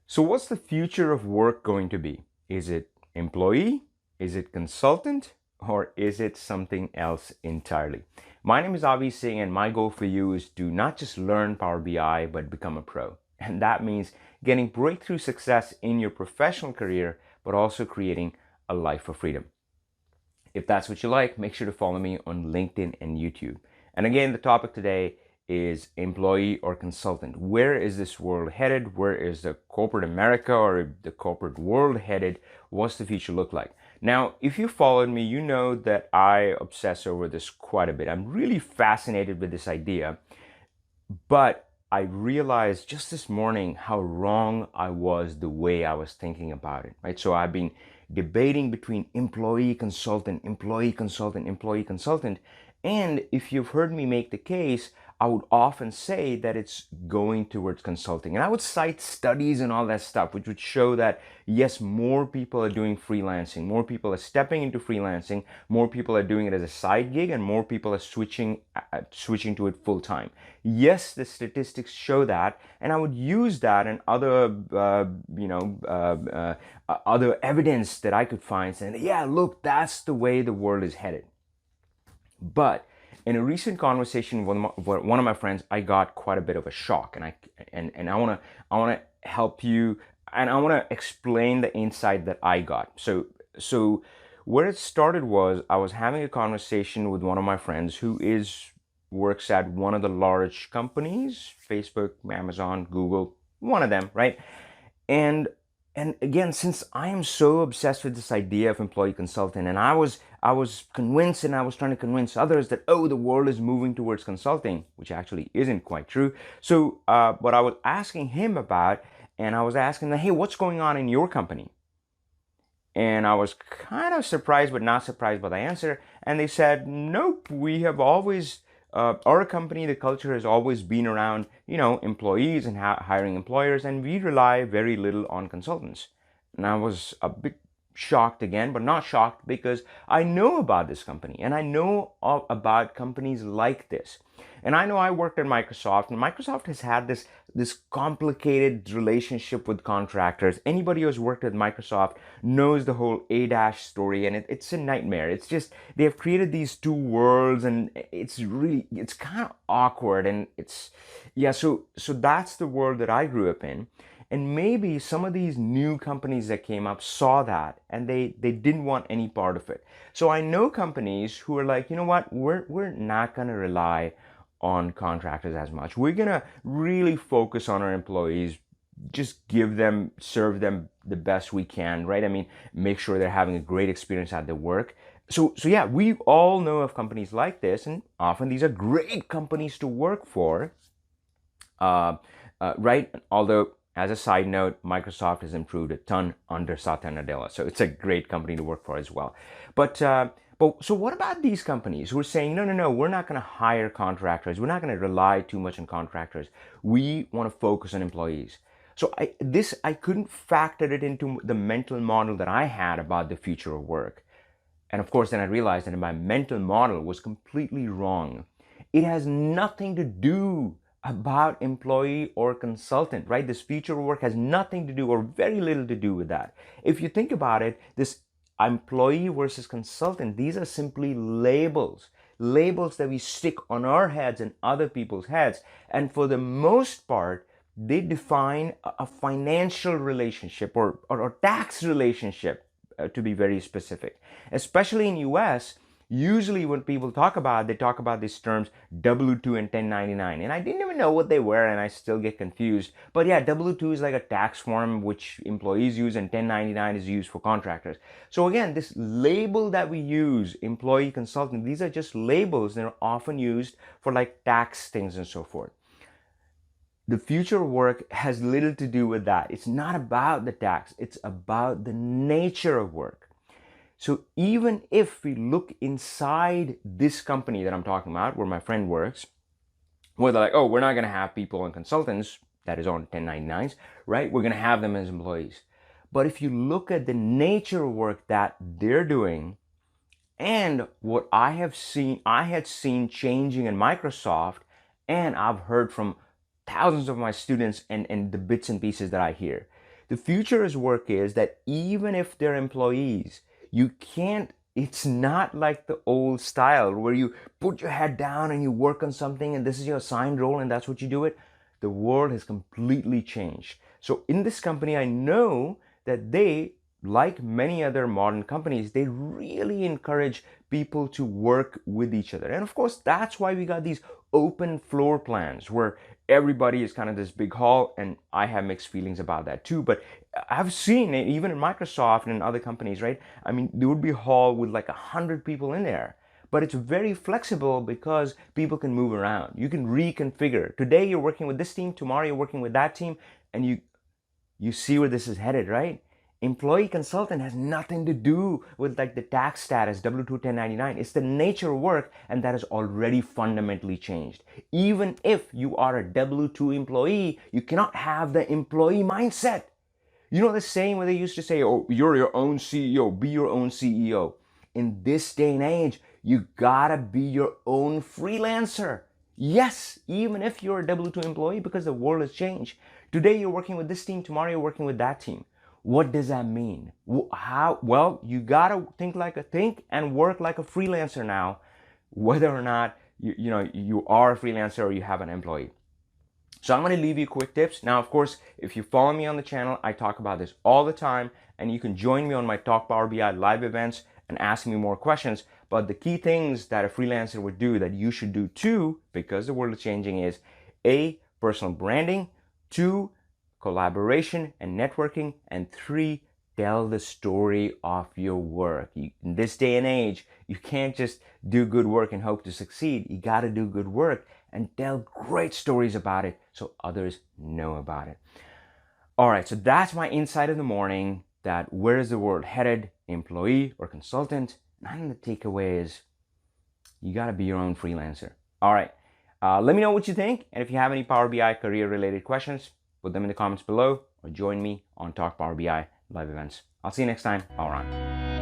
So what's the future of work going to be? Is it employee? Is it consultant? Or is it something else entirely? My name is Avi Singh, and my goal for you is to not just learn Power BI, but become a pro. And that means getting breakthrough success in your professional career, but also creating a life of freedom. If that's what you like, make sure to follow me on LinkedIn and YouTube. And again, the topic today is employee or consultant. Where is this world headed? Where is the corporate America or the corporate world headed? What's the future look like? Now, if you followed me, you know that I obsess over this quite a bit. I'm really fascinated with this idea, but I realized just this morning how wrong I was the way I was thinking about it, right? So I've been debating between employee consultant, employee consultant, employee consultant. And if you've heard me make the case, I would often say that it's going towards consulting. And I would cite studies and all that stuff, which would show that yes, more people are doing freelancing, more people are stepping into freelancing, more people are doing it as a side gig, and more people are switching to it full time. Yes, the statistics show that, and I would use that and other evidence that I could find saying, yeah, look, that's the way the world is headed. But in a recent conversation with one of my friends, I got quite a bit of a shock, and I wanna help you, and I wanna explain the insight that I got. So where it started was I was having a conversation with one of my friends who works at one of the large companies, Facebook, Amazon, Google, one of them, right? And and again, since I am so obsessed with this idea of employee consultant, and I was convinced, and I was trying to convince others that, oh, the world is moving towards consulting, which actually isn't quite true. So what I was asking him about, and I was asking them, hey, what's going on in your company? And I was kind of surprised, but not surprised by the answer. And they said, nope, we have always, our company, the culture has always been around, employees and hiring employers, and we rely very little on consultants. And I was a bit shocked again, but not shocked because I know about this company and I know about companies like this. And I know I worked at Microsoft, and Microsoft has had this complicated relationship with contractors. Anybody who's worked with Microsoft knows the whole A-dash story, and it's a nightmare. It's just they have created these two worlds, and it's kind of awkward, and so that's the world that I grew up in. And maybe some of these new companies that came up saw that, and they didn't want any part of it. So I know companies who are like, you know what, we're not going to rely on contractors as much. We're going to really focus on our employees, just serve them the best we can, right? I mean, make sure they're having a great experience at their work. So yeah, we all know of companies like this, and often these are great companies to work for, right? Although, as a side note, Microsoft has improved a ton under Satya Nadella, so it's a great company to work for as well. But so what about these companies who are saying, no, no, no, we're not going to hire contractors. We're not going to rely too much on contractors. We want to focus on employees. So I couldn't factor it into the mental model that I had about the future of work. And of course, then I realized that my mental model was completely wrong. It has nothing to do about employee or consultant, right? This future of work has nothing to do, or very little to do, with that. If you think about it, this employee versus consultant, these are simply labels that we stick on our heads and other people's heads. And for the most part, they define a financial relationship or tax relationship, to be very specific. Especially in US, usually when people talk about, they talk about these terms W-2 and 1099. And I didn't even know what they were, and I still get confused. But yeah, W-2 is like a tax form which employees use, and 1099 is used for contractors. So again, this label that we use, employee, consultant, these are just labels that are often used for like tax things and so forth. The future of work has little to do with that. It's not about the tax. It's about the nature of work. So even if we look inside this company that I'm talking about, where my friend works, where they're like, oh, we're not going to have people and consultants, that is on 1099s, right? We're going to have them as employees. But if you look at the nature of work that they're doing, and what I had seen changing in Microsoft, and I've heard from thousands of my students and the bits and pieces that I hear. The future's work is that even if they're employees, you can't, it's not like the old style where you put your head down and you work on something and this is your assigned role and that's what you do it. The world has completely changed. So in this company, I know that they, like many other modern companies, they really encourage people to work with each other. And of course, that's why we got these open floor plans where everybody is kind of this big hall, and I have mixed feelings about that too. But I've seen it even in Microsoft and in other companies, right? I mean, there would be a hall with like 100 people in there, but it's very flexible because people can move around. You can reconfigure. Today you're working with this team, tomorrow you're working with that team, and you see where this is headed, right? Employee consultant has nothing to do with like the tax status, W-2, 1099. It's the nature of work, and that has already fundamentally changed. Even if you are a W-2 employee, you cannot have the employee mindset. You know the saying where they used to say, oh, you're your own CEO, be your own CEO. In this day and age, you gotta be your own freelancer. Yes, even if you're a W-2 employee, because the world has changed. Today you're working with this team, tomorrow you're working with that team. What does that mean? How? Well, you gotta think and work like a freelancer now, whether or not you are a freelancer or you have an employee. So I'm going to leave you quick tips. Now, of course, if you follow me on the channel, I talk about this all the time, and you can join me on my Talk Power BI live events and ask me more questions. But the key things that a freelancer would do that you should do too, because the world is changing, is A, personal branding, 2, collaboration and networking, and 3, tell the story of your work. In this day and age, you can't just do good work and hope to succeed. You got to do good work and tell great stories about it so others know about it. All right, so that's my insight of the morning, that where is the world headed, employee or consultant? And the takeaway is you got to be your own freelancer. All right, let me know what you think. And if you have any Power BI career related questions, put them in the comments below or join me on Talk Power BI live events. I'll see you next time. All right.